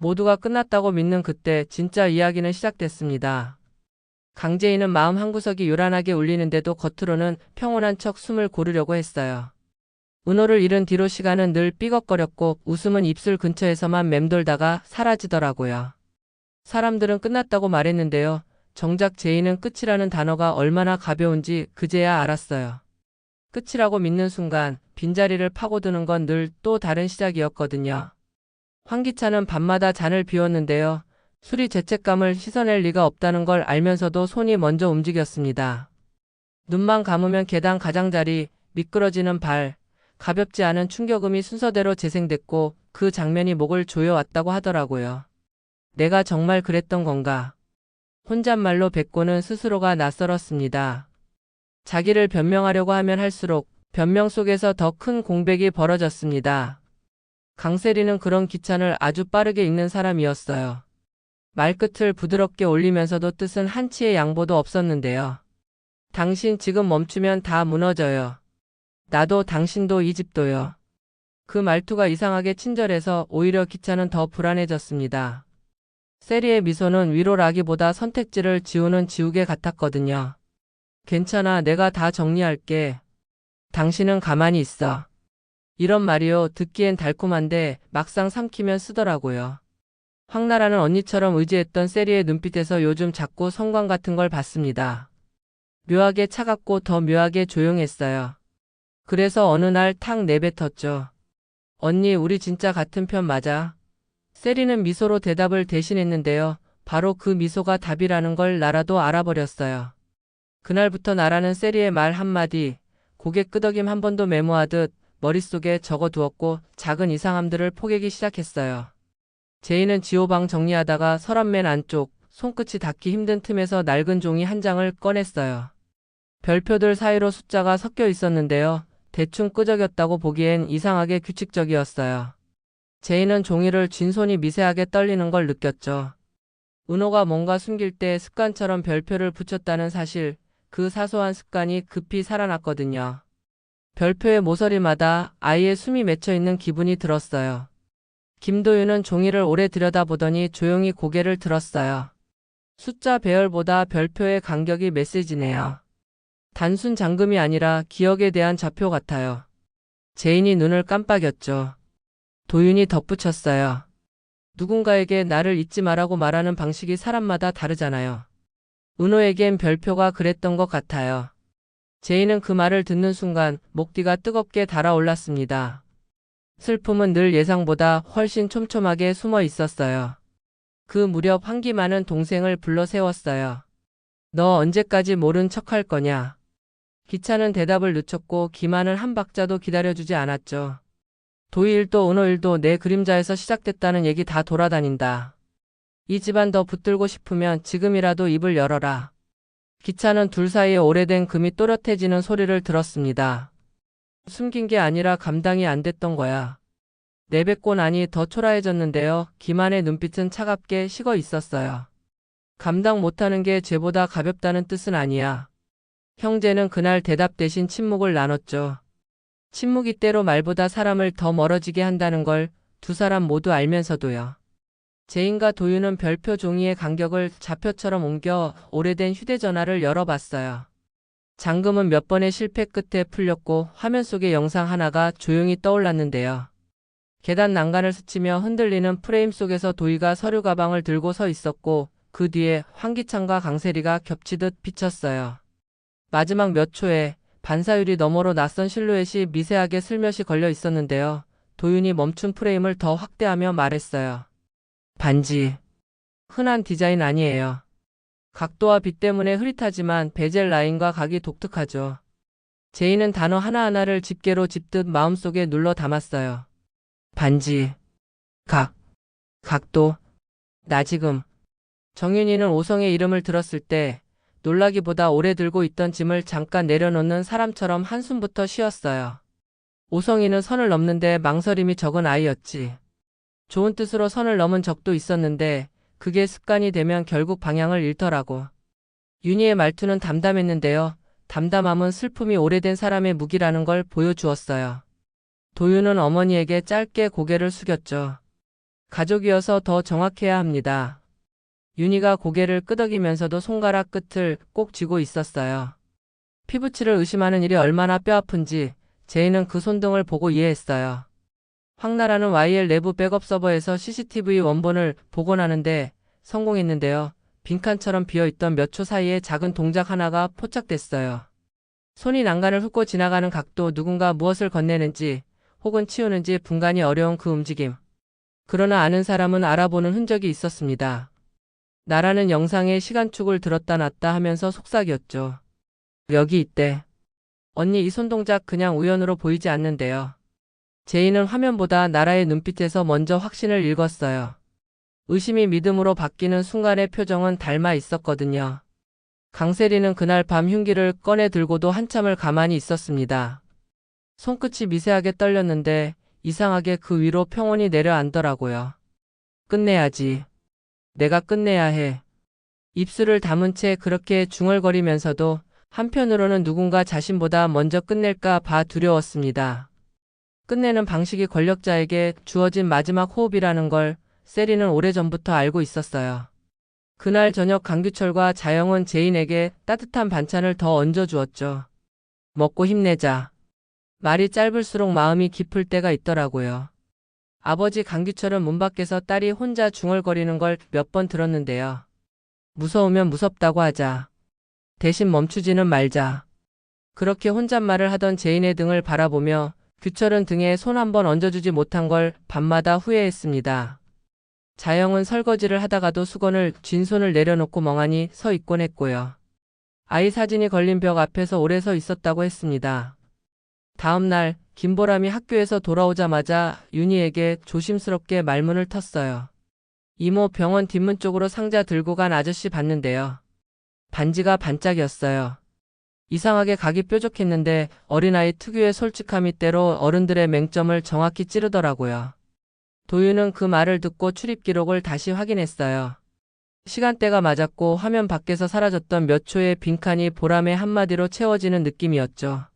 모두가 끝났다고 믿는 그때 진짜 이야기는 시작됐습니다. 강재인은 마음 한구석이 요란하게 울리는데도 겉으로는 평온한 척 숨을 고르려고 했어요. 은호를 잃은 뒤로 시간은 늘 삐걱거렸고 웃음은 입술 근처에서만 맴돌다가 사라지더라고요. 사람들은 끝났다고 말했는데요. 정작 제인은 끝이라는 단어가 얼마나 가벼운지 그제야 알았어요. 끝이라고 믿는 순간 빈자리를 파고드는 건 늘 또 다른 시작이었거든요. 황기찬은 밤마다 잔을 비웠는데요. 술이 죄책감을 씻어낼 리가 없다는 걸 알면서도 손이 먼저 움직였습니다. 눈만 감으면 계단 가장자리, 미끄러지는 발, 가볍지 않은 충격음이 순서대로 재생됐고 그 장면이 목을 조여왔다고 하더라고요. 내가 정말 그랬던 건가? 혼잣말로 뱉고는 스스로가 낯설었습니다. 자기를 변명하려고 하면 할수록 변명 속에서 더 큰 공백이 벌어졌습니다. 강세리는 그런 기찬을 아주 빠르게 읽는 사람이었어요. 말끝을 부드럽게 올리면서도 뜻은 한치의 양보도 없었는데요. 당신 지금 멈추면 다 무너져요. 나도 당신도 이 집도요. 그 말투가 이상하게 친절해서 오히려 기찬은 더 불안해졌습니다. 세리의 미소는 위로라기보다 선택지를 지우는 지우개 같았거든요. 괜찮아, 내가 다 정리할게. 당신은 가만히 있어. 이런 말이요, 듣기엔 달콤한데 막상 삼키면 쓰더라고요. 황나라는 언니처럼 의지했던 세리의 눈빛에서 요즘 자꾸 성광 같은 걸 봤습니다. 묘하게 차갑고 더 묘하게 조용했어요. 그래서 어느 날 탁 내뱉었죠. 언니, 우리 진짜 같은 편 맞아? 세리는 미소로 대답을 대신했는데요. 바로 그 미소가 답이라는 걸 나라도 알아버렸어요. 그날부터 나라는 세리의 말 한마디, 고개 끄덕임 한 번도 메모하듯 머릿속에 적어두었고 작은 이상함들을 포개기 시작했어요. 제이는 지호방 정리하다가 서랍 맨 안쪽 손끝이 닿기 힘든 틈에서 낡은 종이 한 장을 꺼냈어요. 별표들 사이로 숫자가 섞여 있었는데요. 대충 끄적였다고 보기엔 이상하게 규칙적이었어요. 제이는 종이를 쥔 손이 미세하게 떨리는 걸 느꼈죠. 은호가 뭔가 숨길 때 습관처럼 별표를 붙였다는 사실, 그 사소한 습관이 급히 살아났거든요. 별표의 모서리마다 아이의 숨이 맺혀있는 기분이 들었어요. 김도윤은 종이를 오래 들여다보더니 조용히 고개를 들었어요. 숫자 배열보다 별표의 간격이 메시지네요. 단순 잠금이 아니라 기억에 대한 좌표 같아요. 제인이 눈을 깜빡였죠. 도윤이 덧붙였어요. 누군가에게 나를 잊지 마라고 말하는 방식이 사람마다 다르잖아요. 은호에겐 별표가 그랬던 것 같아요. 제이는 그 말을 듣는 순간 목뒤가 뜨겁게 달아올랐습니다. 슬픔은 늘 예상보다 훨씬 촘촘하게 숨어 있었어요. 그 무렵 황기만은 동생을 불러 세웠어요. 너 언제까지 모른 척할 거냐? 기찬은 대답을 늦췄고 기만은 한 박자도 기다려주지 않았죠. 도희일도 은호일도 내 그림자에서 시작됐다는 얘기 다 돌아다닌다. 이 집안 더 붙들고 싶으면 지금이라도 입을 열어라. 기찬은 둘 사이에 오래된 금이 또렷해지는 소리를 들었습니다. 숨긴 게 아니라 감당이 안 됐던 거야. 내뱉고 나니 더 초라해졌는데요. 기만의 눈빛은 차갑게 식어 있었어요. 감당 못하는 게 죄보다 가볍다는 뜻은 아니야. 형제는 그날 대답 대신 침묵을 나눴죠. 침묵이 때로 말보다 사람을 더 멀어지게 한다는 걸 두 사람 모두 알면서도요. 제인과 도윤은 별표 종이의 간격을 좌표처럼 옮겨 오래된 휴대전화를 열어봤어요. 잠금은 몇 번의 실패 끝에 풀렸고 화면 속의 영상 하나가 조용히 떠올랐는데요. 계단 난간을 스치며 흔들리는 프레임 속에서 도희가 서류 가방을 들고 서 있었고 그 뒤에 황기찬과 강세리가 겹치듯 비쳤어요. 마지막 몇 초에 반사유리 너머로 낯선 실루엣이 미세하게 슬며시 걸려 있었는데요. 도윤이 멈춘 프레임을 더 확대하며 말했어요. 반지. 흔한 디자인 아니에요. 각도와 빛 때문에 흐릿하지만 베젤 라인과 각이 독특하죠. 제이는 단어 하나하나를 집게로 집듯 마음속에 눌러 담았어요. 반지. 각. 각도. 나 지금. 정윤이는 오성의 이름을 들었을 때 놀라기보다 오래 들고 있던 짐을 잠깐 내려놓는 사람처럼 한숨부터 쉬었어요. 오성이는 선을 넘는데 망설임이 적은 아이였지. 좋은 뜻으로 선을 넘은 적도 있었는데 그게 습관이 되면 결국 방향을 잃더라고. 윤희의 말투는 담담했는데요. 담담함은 슬픔이 오래된 사람의 무기라는 걸 보여주었어요. 도윤은 어머니에게 짧게 고개를 숙였죠. 가족이어서 더 정확해야 합니다. 윤희가 고개를 끄덕이면서도 손가락 끝을 꼭 쥐고 있었어요. 피부치를 의심하는 일이 얼마나 뼈아픈지 제이는 그 손등을 보고 이해했어요. 황나라는 YL 내부 백업 서버에서 CCTV 원본을 복원하는데 성공했는데요. 빈칸처럼 비어있던 몇 초 사이에 작은 동작 하나가 포착됐어요. 손이 난간을 훑고 지나가는 각도, 누군가 무엇을 건네는지 혹은 치우는지 분간이 어려운 그 움직임. 그러나 아는 사람은 알아보는 흔적이 있었습니다. 나라는 영상에 시간축을 들었다 놨다 하면서 속삭였죠. 여기 있대. 언니, 이 손동작 그냥 우연으로 보이지 않는데요. 제이는 화면보다 나라의 눈빛에서 먼저 확신을 읽었어요. 의심이 믿음으로 바뀌는 순간의 표정은 닮아 있었거든요. 강세리는 그날 밤 흉기를 꺼내 들고도 한참을 가만히 있었습니다. 손끝이 미세하게 떨렸는데 이상하게 그 위로 평온이 내려앉더라고요. 끝내야지. 내가 끝내야 해. 입술을 다문 채 그렇게 중얼거리면서도 한편으로는 누군가 자신보다 먼저 끝낼까 봐 두려웠습니다. 끝내는 방식이 권력자에게 주어진 마지막 호흡이라는 걸 세리는 오래전부터 알고 있었어요. 그날 저녁 강규철과 자영은 제인에게 따뜻한 반찬을 더 얹어주었죠. 먹고 힘내자. 말이 짧을수록 마음이 깊을 때가 있더라고요. 아버지 강규철은 문 밖에서 딸이 혼자 중얼거리는 걸 몇 번 들었는데요. 무서우면 무섭다고 하자. 대신 멈추지는 말자. 그렇게 혼잣말을 하던 제인의 등을 바라보며 규철은 등에 손 한 번 얹어주지 못한 걸 밤마다 후회했습니다. 자영은 설거지를 하다가도 수건을 쥔 손을 내려놓고 멍하니 서 있곤 했고요. 아이 사진이 걸린 벽 앞에서 오래 서 있었다고 했습니다. 다음 날 김보람이 학교에서 돌아오자마자 윤희에게 조심스럽게 말문을 텄어요. 이모, 병원 뒷문 쪽으로 상자 들고 간 아저씨 봤는데요. 반지가 반짝이었어요. 이상하게 각이 뾰족했는데 어린아이 특유의 솔직함이 때로 어른들의 맹점을 정확히 찌르더라고요. 도윤은 그 말을 듣고 출입 기록을 다시 확인했어요. 시간대가 맞았고 화면 밖에서 사라졌던 몇 초의 빈칸이 보람의 한마디로 채워지는 느낌이었죠.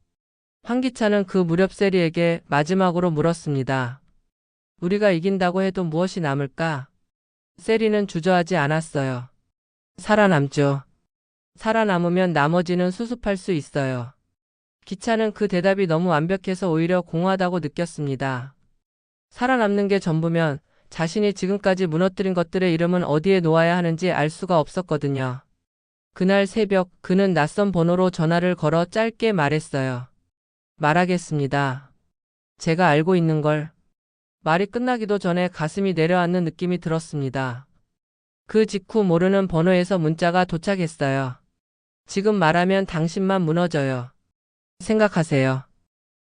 황기찬은 그 무렵 세리에게 마지막으로 물었습니다. 우리가 이긴다고 해도 무엇이 남을까? 세리는 주저하지 않았어요. 살아남죠. 살아남으면 나머지는 수습할 수 있어요. 기찬은 그 대답이 너무 완벽해서 오히려 공허하다고 느꼈습니다. 살아남는 게 전부면 자신이 지금까지 무너뜨린 것들의 이름은 어디에 놓아야 하는지 알 수가 없었거든요. 그날 새벽 그는 낯선 번호로 전화를 걸어 짧게 말했어요. 말하겠습니다. 제가 알고 있는 걸. 말이 끝나기도 전에 가슴이 내려앉는 느낌이 들었습니다. 그 직후 모르는 번호에서 문자가 도착했어요. 지금 말하면 당신만 무너져요. 생각하세요.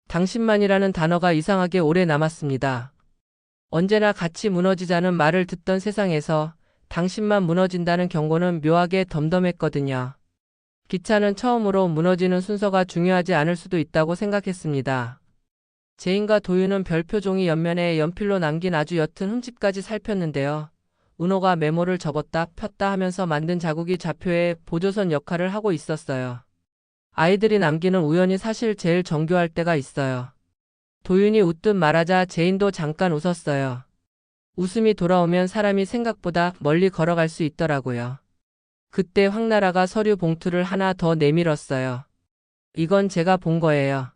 당신만이라는 단어가 이상하게 오래 남았습니다. 언제나 같이 무너지자는 말을 듣던 세상에서 당신만 무너진다는 경고는 묘하게 덤덤했거든요. 기차는 처음으로 무너지는 순서가 중요하지 않을 수도 있다고 생각했습니다. 제인과 도윤은 별표 종이 옆면에 연필로 남긴 아주 옅은 흠집까지 살폈는데요. 은호가 메모를 접었다 폈다 하면서 만든 자국이 좌표의 보조선 역할을 하고 있었어요. 아이들이 남기는 우연이 사실 제일 정교할 때가 있어요. 도윤이 웃듯 말하자 제인도 잠깐 웃었어요. 웃음이 돌아오면 사람이 생각보다 멀리 걸어갈 수 있더라고요. 그때 황나라가 서류 봉투를 하나 더 내밀었어요. 이건 제가 본 거예요.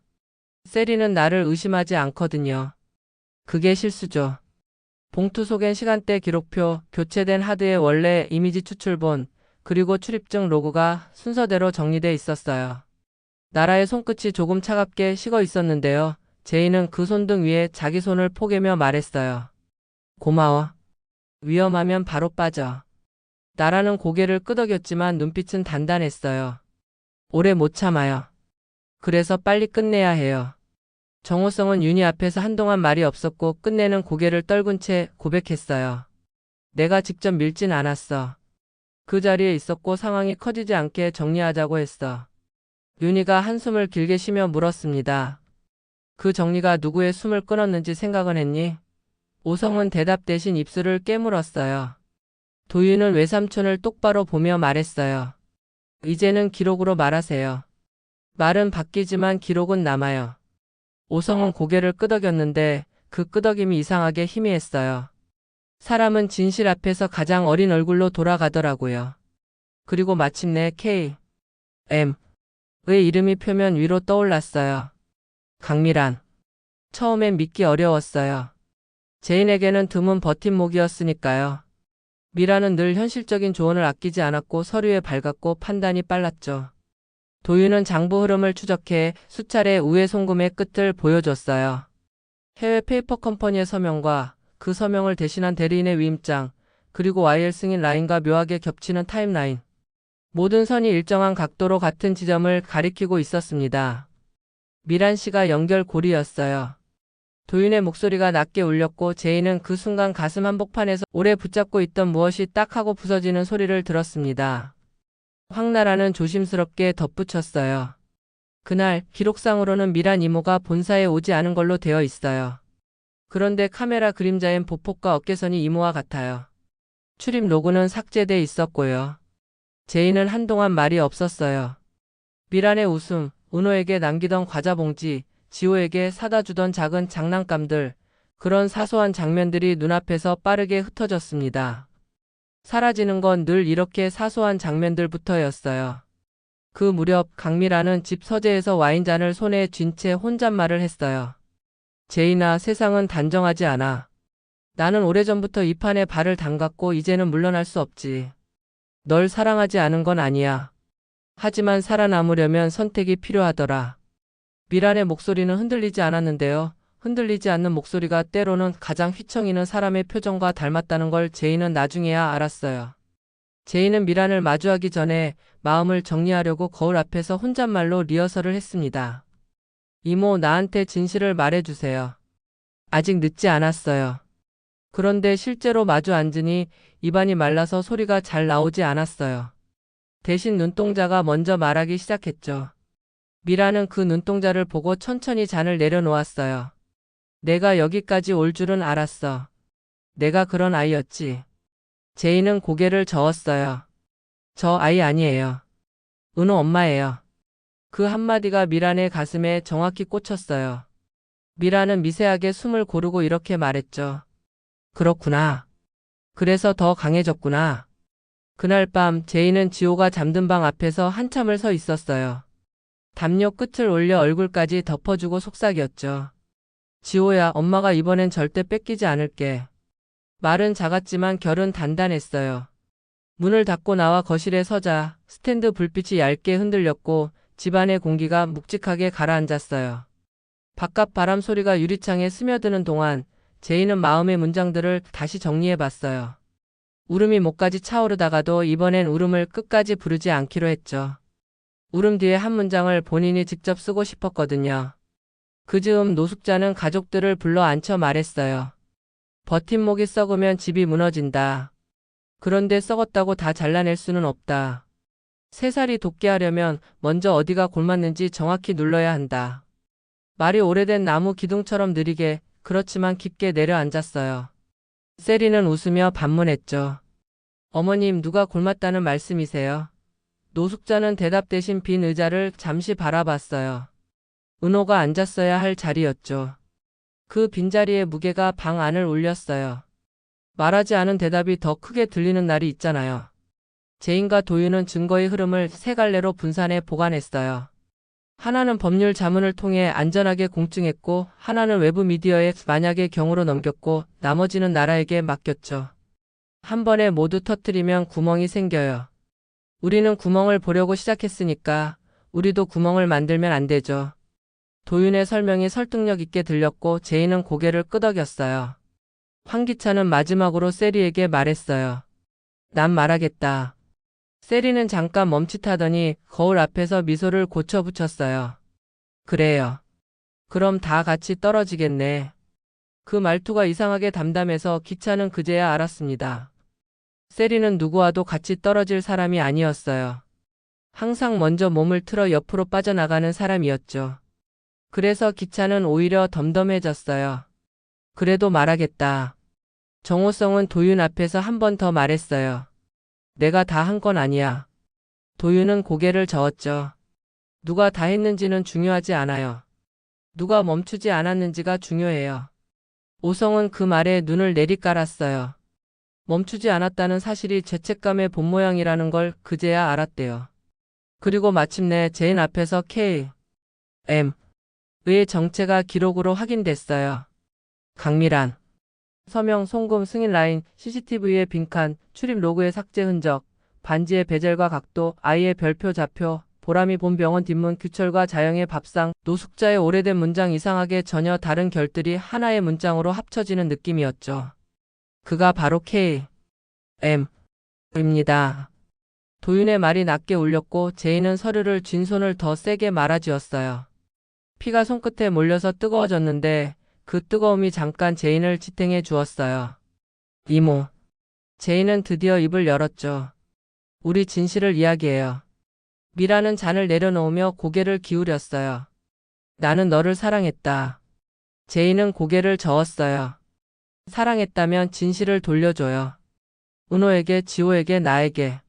세리는 나를 의심하지 않거든요. 그게 실수죠. 봉투 속엔 시간대 기록표, 교체된 하드의 원래 이미지 추출본, 그리고 출입증 로그가 순서대로 정리돼 있었어요. 나라의 손끝이 조금 차갑게 식어 있었는데요. 제이는 그 손등 위에 자기 손을 포개며 말했어요. 고마워. 위험하면 바로 빠져. 나라는 고개를 끄덕였지만 눈빛은 단단했어요. 오래 못 참아요. 그래서 빨리 끝내야 해요. 정호성은 윤희 앞에서 한동안 말이 없었고 끝내는 고개를 떨군 채 고백했어요. 내가 직접 밀진 않았어. 그 자리에 있었고 상황이 커지지 않게 정리하자고 했어. 윤희가 한숨을 길게 쉬며 물었습니다. 그 정리가 누구의 숨을 끊었는지 생각은 했니? 오성은 대답 대신 입술을 깨물었어요. 도윤은 외삼촌을 똑바로 보며 말했어요. 이제는 기록으로 말하세요. 말은 바뀌지만 기록은 남아요. 오성은 고개를 끄덕였는데 그 끄덕임이 이상하게 희미했어요. 사람은 진실 앞에서 가장 어린 얼굴로 돌아가더라고요. 그리고 마침내 K.M.의 이름이 표면 위로 떠올랐어요. 강미란. 처음엔 믿기 어려웠어요. 제인에게는 드문 버팀목이었으니까요. 미라는 늘 현실적인 조언을 아끼지 않았고 서류에 밝았고 판단이 빨랐죠. 도윤은 장부 흐름을 추적해 수차례 우회 송금의 끝을 보여줬어요. 해외 페이퍼 컴퍼니의 서명과 그 서명을 대신한 대리인의 위임장, 그리고 YL 승인 라인과 묘하게 겹치는 타임라인. 모든 선이 일정한 각도로 같은 지점을 가리키고 있었습니다. 미란 씨가 연결고리였어요. 도윤의 목소리가 낮게 울렸고 제인은 그 순간 가슴 한복판에서 오래 붙잡고 있던 무엇이 딱 하고 부서지는 소리를 들었습니다. 황나라는 조심스럽게 덧붙였어요. 그날 기록상으로는 미란 이모가 본사에 오지 않은 걸로 되어 있어요. 그런데 카메라 그림자엔 보폭과 어깨선이 이모와 같아요. 출입 로그는 삭제돼 있었고요. 제인은 한동안 말이 없었어요. 미란의 웃음, 은호에게 남기던 과자 봉지, 지호에게 사다 주던 작은 장난감들, 그런 사소한 장면들이 눈앞에서 빠르게 흩어졌습니다. 사라지는 건 늘 이렇게 사소한 장면들부터였어요. 그 무렵 강미라는 집 서재에서 와인잔을 손에 쥔 채 혼잣말을 했어요. 제인아, 세상은 단정하지 않아. 나는 오래전부터 이 판에 발을 담갔고 이제는 물러날 수 없지. 널 사랑하지 않은 건 아니야. 하지만 살아남으려면 선택이 필요하더라. 미란의 목소리는 흔들리지 않았는데요. 흔들리지 않는 목소리가 때로는 가장 휘청이는 사람의 표정과 닮았다는 걸 제인은 나중에야 알았어요. 제인은 미란을 마주하기 전에 마음을 정리하려고 거울 앞에서 혼잣말로 리허설을 했습니다. 이모, 나한테 진실을 말해주세요. 아직 늦지 않았어요. 그런데 실제로 마주 앉으니 입안이 말라서 소리가 잘 나오지 않았어요. 대신 눈동자가 먼저 말하기 시작했죠. 미라는 그 눈동자를 보고 천천히 잔을 내려놓았어요. 내가 여기까지 올 줄은 알았어. 내가 그런 아이였지. 제인은 고개를 저었어요. 저 아이 아니에요. 은호 엄마예요. 그 한마디가 미란의 가슴에 정확히 꽂혔어요. 미란은 미세하게 숨을 고르고 이렇게 말했죠. 그렇구나. 그래서 더 강해졌구나. 그날 밤 제인은 지호가 잠든 방 앞에서 한참을 서 있었어요. 담요 끝을 올려 얼굴까지 덮어주고 속삭였죠. 지호야, 엄마가 이번엔 절대 뺏기지 않을게. 말은 작았지만 결은 단단했어요. 문을 닫고 나와 거실에 서자 스탠드 불빛이 얇게 흔들렸고 집안의 공기가 묵직하게 가라앉았어요. 바깥 바람 소리가 유리창에 스며드는 동안 제인은 마음의 문장들을 다시 정리해봤어요. 울음이 목까지 차오르다가도 이번엔 울음을 끝까지 부르지 않기로 했죠. 울음 뒤에 한 문장을 본인이 직접 쓰고 싶었거든요. 그 즈음 노숙자는 가족들을 불러 앉혀 말했어요. 버팀목이 썩으면 집이 무너진다. 그런데 썩었다고 다 잘라낼 수는 없다. 새살이 돋게 하려면 먼저 어디가 골맞는지 정확히 눌러야 한다. 말이 오래된 나무 기둥처럼 느리게, 그렇지만 깊게 내려앉았어요. 세리는 웃으며 반문했죠. 어머님, 누가 골맞다는 말씀이세요? 노숙자는 대답 대신 빈 의자를 잠시 바라봤어요. 은호가 앉았어야 할 자리였죠. 그 빈자리의 무게가 방 안을 울렸어요. 말하지 않은 대답이 더 크게 들리는 날이 있잖아요. 제인과 도윤은 증거의 흐름을 세 갈래로 분산해 보관했어요. 하나는 법률 자문을 통해 안전하게 공증했고, 하나는 외부 미디어에 만약의 경우로 넘겼고, 나머지는 나라에게 맡겼죠. 한 번에 모두 터뜨리면 구멍이 생겨요. 우리는 구멍을 보려고 시작했으니까 우리도 구멍을 만들면 안 되죠. 도윤의 설명이 설득력 있게 들렸고 제인은 고개를 끄덕였어요. 황기찬은 마지막으로 세리에게 말했어요. 난 말하겠다. 세리는 잠깐 멈칫하더니 거울 앞에서 미소를 고쳐 붙였어요. 그래요. 그럼 다 같이 떨어지겠네. 그 말투가 이상하게 담담해서 기찬은 그제야 알았습니다. 세리는 누구와도 같이 떨어질 사람이 아니었어요. 항상 먼저 몸을 틀어 옆으로 빠져나가는 사람이었죠. 그래서 기찬은 오히려 덤덤해졌어요. 그래도 말하겠다. 정호성은 도윤 앞에서 한 번 더 말했어요. 내가 다 한 건 아니야. 도윤은 고개를 저었죠. 누가 다 했는지는 중요하지 않아요. 누가 멈추지 않았는지가 중요해요. 오성은 그 말에 눈을 내리깔았어요. 멈추지 않았다는 사실이 죄책감의 본모양이라는 걸 그제야 알았대요. 그리고 마침내 제인 앞에서 K.M. 의 정체가 기록으로 확인됐어요. 강미란. 서명, 송금, 승인 라인, CCTV의 빈칸, 출입 로그의 삭제 흔적, 반지의 베젤과 각도, 아이의 별표 좌표, 보람이 본 병원 뒷문, 규철과 자영의 밥상, 노숙자의 오래된 문장 이상하게 전혀 다른 결들이 하나의 문장으로 합쳐지는 느낌이었죠. 그가 바로 K.M.입니다. 도윤의 말이 낮게 울렸고 제인은 서류를 쥔 손을 더 세게 말아쥐었어요. 피가 손끝에 몰려서 뜨거워졌는데 그 뜨거움이 잠깐 제인을 지탱해 주었어요. 이모. 제인은 드디어 입을 열었죠. 우리 진실을 이야기해요. 미라는 잔을 내려놓으며 고개를 기울였어요. 나는 너를 사랑했다. 제인은 고개를 저었어요. 사랑했다면 진실을 돌려줘요. 은호에게, 지호에게, 나에게.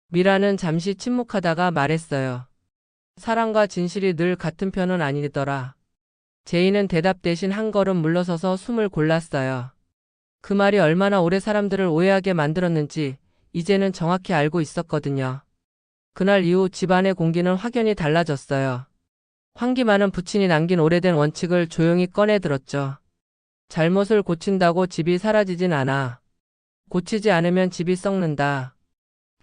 미라는 잠시 침묵하다가 말했어요. 사랑과 진실이 늘 같은 편은 아니더라. 제인은 대답 대신 한 걸음 물러서서 숨을 골랐어요. 그 말이 얼마나 오래 사람들을 오해하게 만들었는지 이제는 정확히 알고 있었거든요. 그날 이후 집안의 공기는 확연히 달라졌어요. 황기만은 부친이 남긴 오래된 원칙을 조용히 꺼내 들었죠. 잘못을 고친다고 집이 사라지진 않아. 고치지 않으면 집이 썩는다.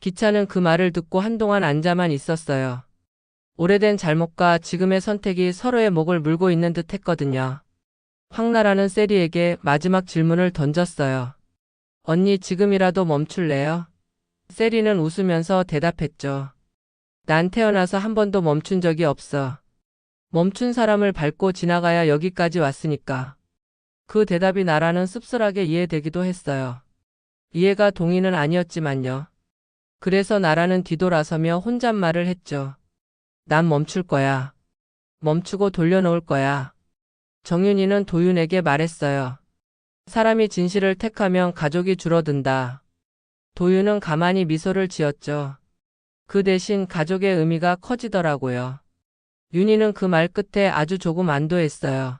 기차는 그 말을 듣고 한동안 앉아만 있었어요. 오래된 잘못과 지금의 선택이 서로의 목을 물고 있는 듯 했거든요. 황나라는 세리에게 마지막 질문을 던졌어요. 언니 지금이라도 멈출래요? 세리는 웃으면서 대답했죠. 난 태어나서 한 번도 멈춘 적이 없어. 멈춘 사람을 밟고 지나가야 여기까지 왔으니까. 그 대답이 나라는 씁쓸하게 이해되기도 했어요. 이해가 동의는 아니었지만요. 그래서 나라는 뒤돌아서며 혼잣말을 했죠. 난 멈출 거야. 멈추고 돌려놓을 거야. 정윤이는 도윤에게 말했어요. 사람이 진실을 택하면 가족이 줄어든다. 도윤은 가만히 미소를 지었죠. 그 대신 가족의 의미가 커지더라고요. 윤희는 그 말 끝에 아주 조금 안도했어요.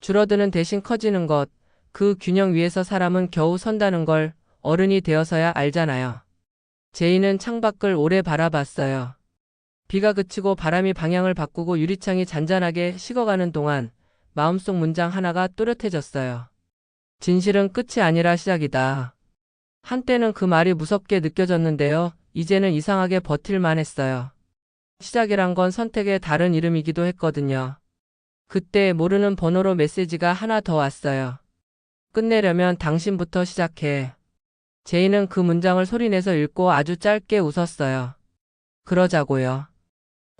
줄어드는 대신 커지는 것, 그 균형 위에서 사람은 겨우 선다는 걸 어른이 되어서야 알잖아요. 제이는 창밖을 오래 바라봤어요. 비가 그치고 바람이 방향을 바꾸고 유리창이 잔잔하게 식어가는 동안 마음속 문장 하나가 또렷해졌어요. 진실은 끝이 아니라 시작이다. 한때는 그 말이 무섭게 느껴졌는데요. 이제는 이상하게 버틸만 했어요. 시작이란 건 선택의 다른 이름이기도 했거든요. 그때 모르는 번호로 메시지가 하나 더 왔어요. 끝내려면 당신부터 시작해. 제이는 그 문장을 소리내서 읽고 아주 짧게 웃었어요. 그러자고요.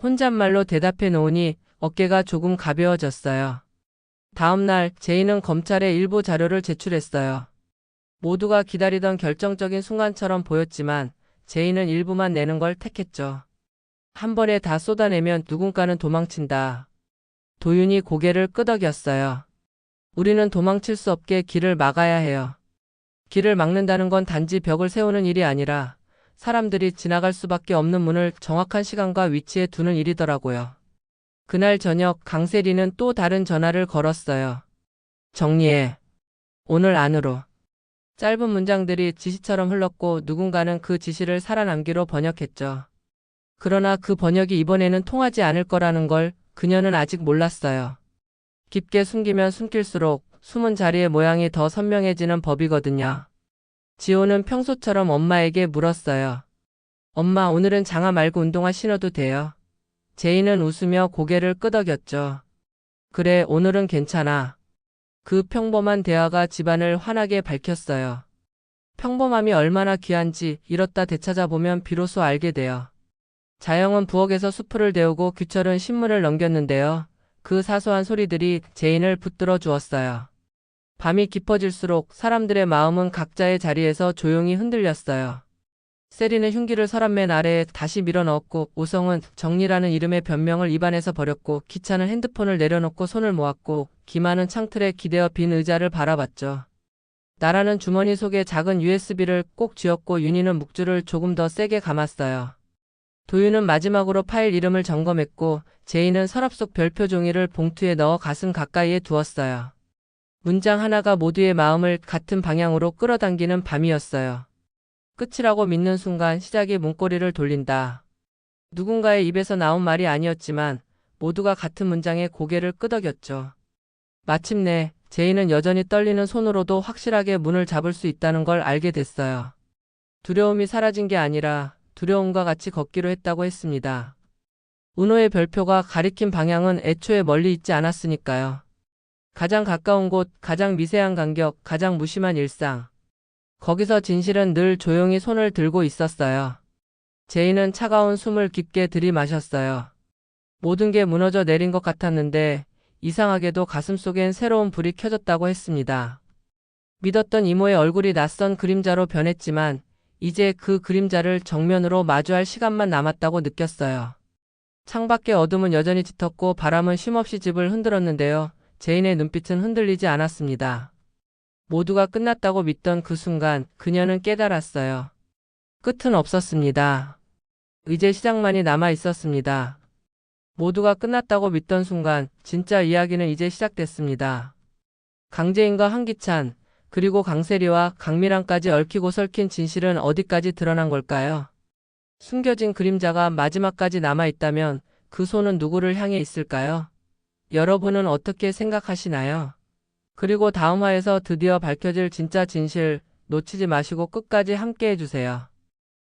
혼잣말로 대답해 놓으니 어깨가 조금 가벼워졌어요. 다음 날 제이는 검찰에 일부 자료를 제출했어요. 모두가 기다리던 결정적인 순간처럼 보였지만 제이는 일부만 내는 걸 택했죠. 한 번에 다 쏟아내면 누군가는 도망친다. 도윤이 고개를 끄덕였어요. 우리는 도망칠 수 없게 길을 막아야 해요. 길을 막는다는 건 단지 벽을 세우는 일이 아니라 사람들이 지나갈 수밖에 없는 문을 정확한 시간과 위치에 두는 일이더라고요. 그날 저녁 강세리는 또 다른 전화를 걸었어요. 정리해. 오늘 안으로. 짧은 문장들이 지시처럼 흘렀고 누군가는 그 지시를 살아남기로 번역했죠. 그러나 그 번역이 이번에는 통하지 않을 거라는 걸 그녀는 아직 몰랐어요. 깊게 숨기면 숨길수록 숨은 자리의 모양이 더 선명해지는 법이거든요. 지호는 평소처럼 엄마에게 물었어요. 엄마, 오늘은 장화 말고 운동화 신어도 돼요? 제이는 웃으며 고개를 끄덕였죠. 그래, 오늘은 괜찮아. 그 평범한 대화가 집안을 환하게 밝혔어요. 평범함이 얼마나 귀한지 잃었다 되찾아보면 비로소 알게 돼요. 자영은 부엌에서 수프를 데우고 규철은 신문을 넘겼는데요. 그 사소한 소리들이 제인을 붙들어 주었어요. 밤이 깊어질수록 사람들의 마음은 각자의 자리에서 조용히 흔들렸어요. 세리는 흉기를 서랍맨 아래에 다시 밀어넣었고 오성은 정리라는 이름의 변명을 입안에서 버렸고 기차는 핸드폰을 내려놓고 손을 모았고 김하는 창틀에 기대어 빈 의자를 바라봤죠. 나라는 주머니 속에 작은 USB를 꼭 쥐었고 윤희는 묵주를 조금 더 세게 감았어요. 도윤은 마지막으로 파일 이름을 점검했고 제이는 서랍 속 별표 종이를 봉투에 넣어 가슴 가까이에 두었어요. 문장 하나가 모두의 마음을 같은 방향으로 끌어당기는 밤이었어요. 끝이라고 믿는 순간 시작이 문고리를 돌린다. 누군가의 입에서 나온 말이 아니었지만 모두가 같은 문장에 고개를 끄덕였죠. 마침내 제이는 여전히 떨리는 손으로도 확실하게 문을 잡을 수 있다는 걸 알게 됐어요. 두려움이 사라진 게 아니라 두려움과 같이 걷기로 했다고 했습니다. 은호의 별표가 가리킨 방향은 애초에 멀리 있지 않았으니까요. 가장 가까운 곳, 가장 미세한 간격, 가장 무심한 일상. 거기서 진실은 늘 조용히 손을 들고 있었어요. 제이는 차가운 숨을 깊게 들이마셨어요. 모든 게 무너져 내린 것 같았는데 이상하게도 가슴속엔 새로운 불이 켜졌다고 했습니다. 믿었던 이모의 얼굴이 낯선 그림자로 변했지만 이제 그 그림자를 정면으로 마주할 시간만 남았다고 느꼈어요. 창밖의 어둠은 여전히 짙었고 바람은 쉼없이 집을 흔들었는데요. 제인의 눈빛은 흔들리지 않았습니다. 모두가 끝났다고 믿던 그 순간 그녀는 깨달았어요. 끝은 없었습니다. 이제 시작만이 남아 있었습니다. 모두가 끝났다고 믿던 순간 진짜 이야기는 이제 시작됐습니다. 강재인과 한기찬, 그리고 강세리와 강미랑까지 얽히고 설킨 진실은 어디까지 드러난 걸까요? 숨겨진 그림자가 마지막까지 남아있다면 그 손은 누구를 향해 있을까요? 여러분은 어떻게 생각하시나요? 그리고 다음 화에서 드디어 밝혀질 진짜 진실 놓치지 마시고 끝까지 함께 해주세요.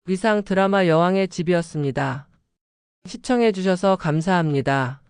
이상 드라마 여왕의 집이었습니다. 시청해주셔서 감사합니다.